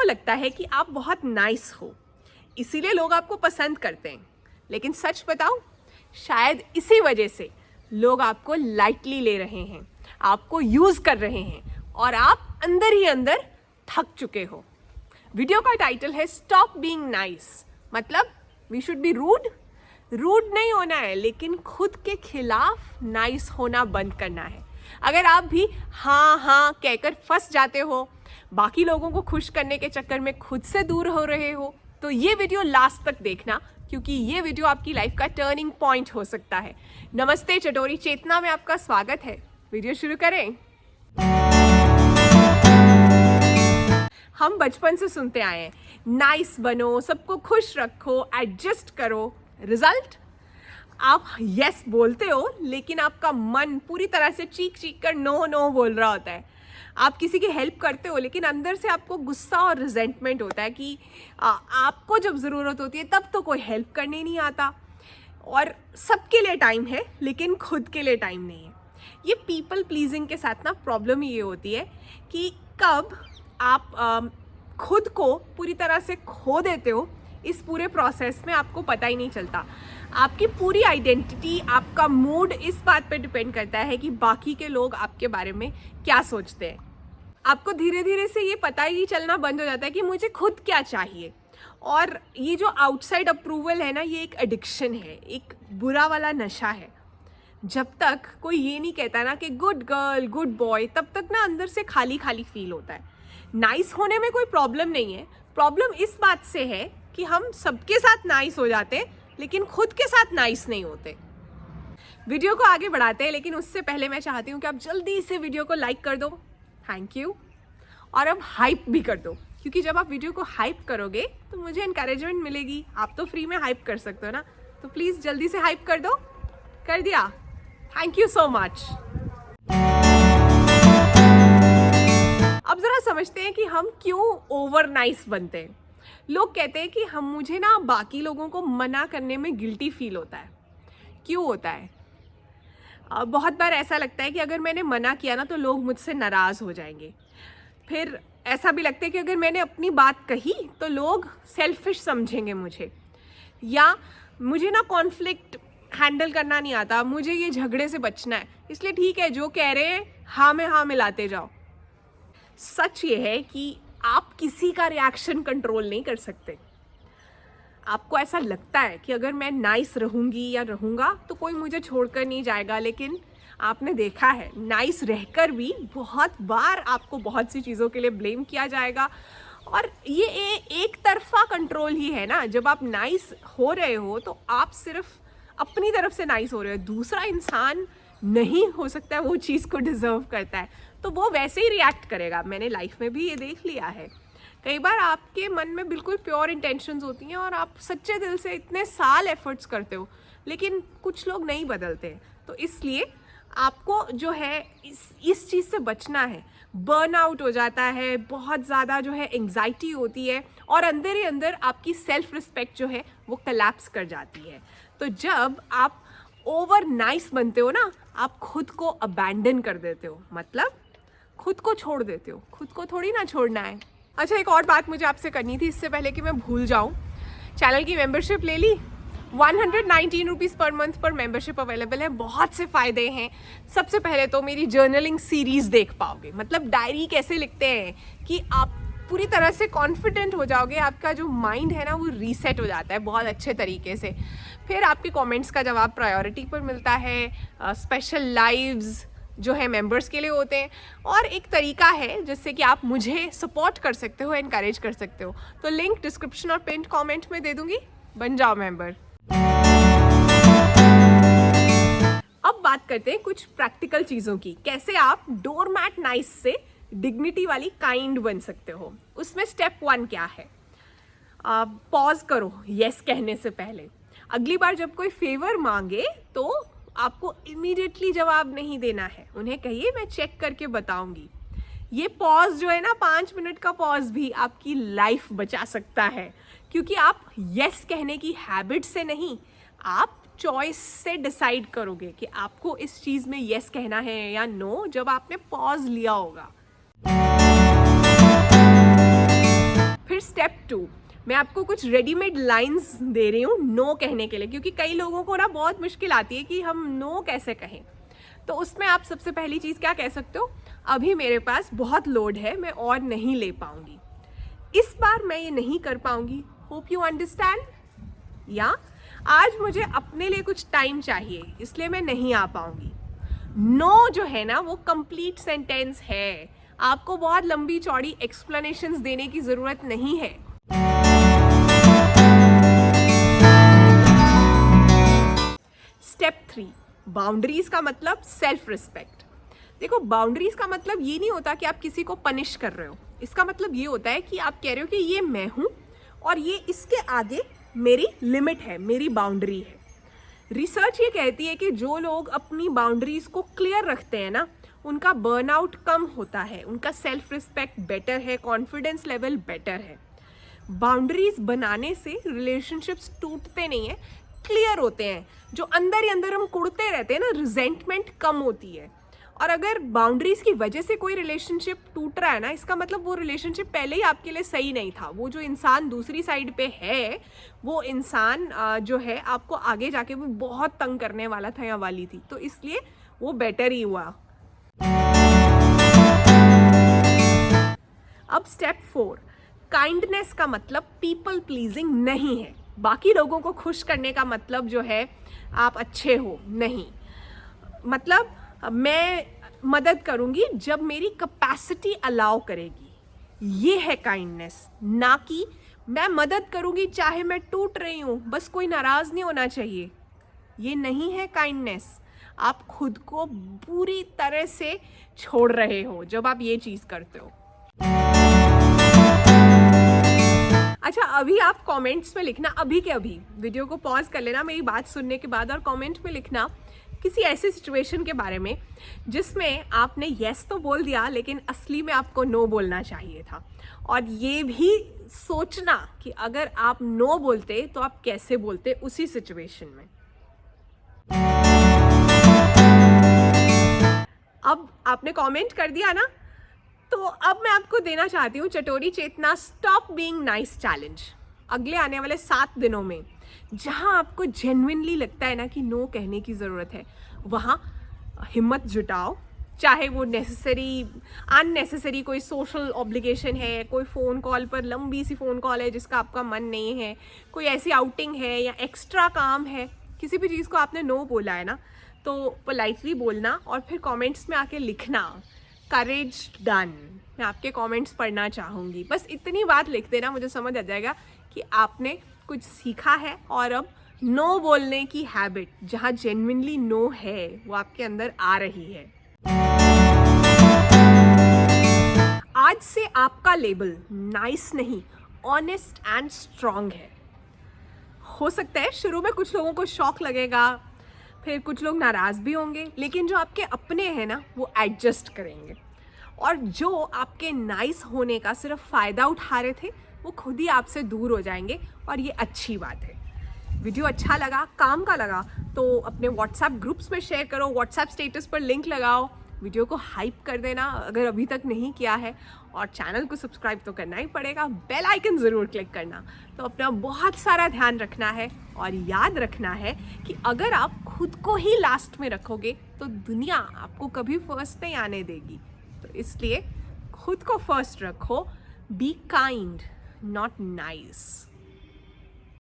लगता है कि आप बहुत नाइस हो, इसीलिए लोग आपको पसंद करते हैं। लेकिन सच बताऊं, शायद इसी वजह से लोग आपको लाइटली ले रहे हैं, आपको यूज़ कर रहे हैं और आप अंदर ही अंदर थक चुके हो। वीडियो का टाइटल है स्टॉप बीइंग नाइस, मतलब we should be rude. Rude नहीं होना है, लेकिन खुद के खिलाफ नाइस होना बंद करना है। अगर आप भी हाँ हाँ कहकर फंस जाते हो, बाकी लोगों को खुश करने के चक्कर में खुद से दूर हो रहे हो, तो ये वीडियो लास्ट तक देखना, क्योंकि ये वीडियो आपकी लाइफ का टर्निंग पॉइंट हो सकता है। नमस्ते, चटोरी चेतना में आपका स्वागत है। वीडियो शुरू करें। हम बचपन से सुनते आए हैं, नाइस बनो, सबको खुश रखो, एडजस्ट करो। रिजल्ट, आप यस बोलते हो, लेकिन आपका मन पूरी तरह से चीख चीख कर नो नो बोल रहा होता है। आप किसी की हेल्प करते हो, लेकिन अंदर से आपको गुस्सा और रिजेंटमेंट होता है कि आपको जब ज़रूरत होती है तब तो कोई हेल्प करने नहीं आता। और सबके लिए टाइम है, लेकिन खुद के लिए टाइम नहीं है। ये पीपल प्लीजिंग के साथ ना प्रॉब्लम ये होती है कि कब आप खुद को पूरी तरह से खो देते हो, इस पूरे प्रोसेस में आपको पता ही नहीं चलता। आपकी पूरी आइडेंटिटी, आपका मूड इस बात पे डिपेंड करता है कि बाकी के लोग आपके बारे में क्या सोचते हैं। आपको धीरे धीरे से ये पता ही चलना बंद हो जाता है कि मुझे खुद क्या चाहिए। और ये जो आउटसाइड अप्रूवल है ना, ये एक एडिक्शन है, एक बुरा वाला नशा है। जब तक कोई ये नहीं कहता ना कि गुड गर्ल, गुड बॉय, तब तक ना अंदर से खाली खाली फील होता है। नाइस होने में कोई प्रॉब्लम नहीं है, प्रॉब्लम इस बात से है कि हम सबके साथ नाइस हो जाते, लेकिन खुद के साथ नाइस नहीं होते। वीडियो को आगे बढ़ाते हैं, लेकिन उससे पहले मैं चाहती हूँ कि आप जल्दी से वीडियो को लाइक कर दो, थैंक यू। और अब हाइप भी कर दो, क्योंकि जब आप वीडियो को हाइप करोगे तो मुझे इनकरेजमेंट मिलेगी। आप तो फ्री में हाइप कर सकते हो ना, तो प्लीज़ जल्दी से हाइप कर दो। कर दिया, थैंक यू सो मच। अब ज़रा समझते हैं कि हम क्यों ओवर नाइस बनते हैं। लोग कहते हैं कि मुझे ना बाकी लोगों को मना करने में गिल्टी फील होता है। क्यों होता है? बहुत बार ऐसा लगता है कि अगर मैंने मना किया ना तो लोग मुझसे नाराज़ हो जाएंगे। फिर ऐसा भी लगता है कि अगर मैंने अपनी बात कही तो लोग सेल्फिश समझेंगे मुझे, या मुझे ना कॉन्फ्लिक्ट हैंडल करना नहीं आता, मुझे ये झगड़े से बचना है, इसलिए ठीक है जो कह रहे हैं हाँ में हाँ मिलाते जाओ। सच ये है कि आप किसी का रिएक्शन कंट्रोल नहीं कर सकते। आपको ऐसा लगता है कि अगर मैं नाइस रहूँगी या रहूँगा तो कोई मुझे छोड़कर नहीं जाएगा, लेकिन आपने देखा है नाइस रहकर भी बहुत बार आपको बहुत सी चीज़ों के लिए ब्लेम किया जाएगा। और ये एक तरफा कंट्रोल ही है ना। जब आप नाइस हो रहे हो तो आप सिर्फ अपनी तरफ से नाइस हो रहे हो, दूसरा इंसान नहीं हो सकता है वो चीज़ को डिज़र्व करता है तो वो वैसे ही रिएक्ट करेगा। मैंने लाइफ में भी ये देख लिया है। कई बार आपके मन में बिल्कुल प्योर इंटेंशंस होती हैं और आप सच्चे दिल से इतने साल एफर्ट्स करते हो, लेकिन कुछ लोग नहीं बदलते। तो इसलिए आपको जो है इस चीज़ से बचना है। बर्नआउट हो जाता है, बहुत ज़्यादा जो है एंग्जाइटी होती है और अंदर ही अंदर आपकी सेल्फ रिस्पेक्ट जो है वो कोलैप्स कर जाती है। तो जब आप ओवर नाइस बनते हो ना, आप खुद को अबैंडन कर देते हो, मतलब खुद को छोड़ देते हो। खुद को थोड़ी ना छोड़ना है। अच्छा, एक और बात मुझे आपसे करनी थी इससे पहले कि मैं भूल जाऊं। चैनल की मेंबरशिप ले ली, 119 रुपीज़ पर मंथ पर मेंबरशिप अवेलेबल है। बहुत से फ़ायदे हैं। सबसे पहले तो मेरी जर्नलिंग सीरीज़ देख पाओगे, मतलब डायरी कैसे लिखते हैं कि आप पूरी तरह से कॉन्फिडेंट हो जाओगे। आपका जो माइंड है ना वो रीसेट हो जाता है बहुत अच्छे तरीके से। फिर आपके कमेंट्स का जवाब प्रायोरिटी पर मिलता है। स्पेशल लाइव्स जो है मेंबर्स के लिए होते हैं। और एक तरीका है जिससे कि आप मुझे सपोर्ट कर सकते हो, एनकरेज कर सकते हो। तो लिंक डिस्क्रिप्शन और पिन कमेंट में दे दूंगी, बन जाओ मेंबर। अब बात करते हैं कुछ प्रैक्टिकल चीज़ों की, कैसे आप डोरमैट नाइस से डिग्निटी वाली काइंड बन सकते हो। उसमें स्टेप 1 क्या है? पॉज करो यस कहने से पहले। अगली बार जब कोई फेवर मांगे तो आपको इमीडिएटली जवाब नहीं देना है, उन्हें कहिए मैं चेक करके बताऊंगी। ये पॉज जो है ना, 5 मिनट का पॉज भी आपकी लाइफ बचा सकता है, क्योंकि आप यस कहने की हैबिट से नहीं, आप चॉइस से डिसाइड करोगे कि आपको इस चीज़ में यस कहना है या नो, जब आपने पॉज लिया होगा। स्टेप 2, मैं आपको कुछ रेडीमेड लाइंस दे रही हूँ नो कहने के लिए, क्योंकि कई लोगों को ना बहुत मुश्किल आती है कि हम नो कैसे कहें। तो उसमें आप सबसे पहली चीज़ क्या कह सकते हो, अभी मेरे पास बहुत लोड है, मैं और नहीं ले पाऊंगी, इस बार मैं ये नहीं कर पाऊंगी, होप यू अंडरस्टैंड। या आज मुझे अपने लिए कुछ टाइम चाहिए इसलिए मैं नहीं आ पाऊंगी। नो जो है ना वो कंप्लीट सेंटेंस है, आपको बहुत लंबी चौड़ी एक्सप्लेनेशंस देने की ज़रूरत नहीं है। स्टेप 3, बाउंड्रीज का मतलब सेल्फ रिस्पेक्ट। देखो, बाउंड्रीज का मतलब ये नहीं होता कि आप किसी को पनिश कर रहे हो, इसका मतलब ये होता है कि आप कह रहे हो कि ये मैं हूँ और ये इसके आगे मेरी लिमिट है, मेरी बाउंड्री है। रिसर्च ये कहती है कि जो लोग अपनी बाउंड्रीज को क्लियर रखते हैं ना, उनका बर्नआउट कम होता है, उनका सेल्फ रिस्पेक्ट बेटर है, कॉन्फिडेंस लेवल बेटर है। बाउंड्रीज बनाने से रिलेशनशिप्स टूटते नहीं हैं, क्लियर होते हैं। जो अंदर ही अंदर हम कुड़ते रहते हैं ना, रिजेंटमेंट कम होती है। और अगर बाउंड्रीज की वजह से कोई रिलेशनशिप टूट रहा है ना, इसका मतलब वो रिलेशनशिप पहले ही आपके लिए सही नहीं था। वो जो इंसान दूसरी साइड पे है, वो इंसान जो है आपको आगे जाके वो बहुत तंग करने वाला था या वाली थी, तो इसलिए वो बेटर ही हुआ। अब स्टेप 4, काइंडनेस का मतलब पीपल प्लीजिंग नहीं है। बाकी लोगों को खुश करने का मतलब जो है आप अच्छे हो नहीं, मतलब मैं मदद करूंगी जब मेरी कैपेसिटी अलाउ करेगी, ये है काइंडनेस। ना कि मैं मदद करूंगी चाहे मैं टूट रही हूं, बस कोई नाराज नहीं होना चाहिए, ये नहीं है काइंडनेस। आप खुद को पूरी तरह से छोड़ रहे हो जब आप ये चीज करते हो। अच्छा, अभी आप कमेंट्स में लिखना, अभी के अभी वीडियो को पॉज कर लेना मेरी बात सुनने के बाद, और कमेंट में लिखना किसी ऐसी सिचुएशन के बारे में जिसमें आपने येस तो बोल दिया लेकिन असली में आपको नो बोलना चाहिए था। और ये भी सोचना कि अगर आप नो बोलते तो आप कैसे बोलते उसी सिचुएशन में। अब आपने कमेंट कर दिया ना, तो अब मैं आपको देना चाहती हूँ चटोरी चेतना स्टॉप बीइंग नाइस चैलेंज। अगले आने वाले 7 दिनों में जहाँ आपको जेन्युइनली लगता है ना कि नो कहने की ज़रूरत है, वहाँ हिम्मत जुटाओ। चाहे वो नेसेसरी अननेसेसरी कोई सोशल ऑब्लिगेशन है, कोई फ़ोन कॉल पर लंबी सी फ़ोन कॉल है जिसका आपका मन नहीं है, कोई ऐसी आउटिंग है या एक्स्ट्रा काम है, किसी भी चीज़ को आपने नो बोला है ना, तो पोलाइटली बोलना और फिर कमेंट्स में आके लिखना करेज डन। मैं आपके कमेंट्स पढ़ना चाहूँगी, बस इतनी बात लिख देना, मुझे समझ आ जाएगा कि आपने कुछ सीखा है और अब नो बोलने की हैबिट जहाँ जेन्युइनली नो है वो आपके अंदर आ रही है। आज से आपका लेबल नाइस नहीं, ऑनेस्ट एंड स्ट्रॉन्ग है। हो सकता है शुरू में कुछ लोगों को शॉक लगेगा, फिर कुछ लोग नाराज़ भी होंगे, लेकिन जो आपके अपने हैं ना वो एडजस्ट करेंगे, और जो आपके नाइस होने का सिर्फ फ़ायदा उठा रहे थे वो खुद ही आपसे दूर हो जाएंगे, और ये अच्छी बात है। वीडियो अच्छा लगा, काम का लगा, तो अपने व्हाट्सएप ग्रुप्स में शेयर करो, व्हाट्सएप स्टेटस पर लिंक लगाओ, वीडियो को हाइप कर देना अगर अभी तक नहीं किया है, और चैनल को सब्सक्राइब तो करना ही पड़ेगा, बेल आइकन ज़रूर क्लिक करना। तो अपना बहुत सारा ध्यान रखना है और याद रखना है कि अगर आप खुद को ही लास्ट में रखोगे तो दुनिया आपको कभी फर्स्ट नहीं आने देगी। तो इसलिए खुद को फर्स्ट रखो, बी काइंड नॉट नाइस।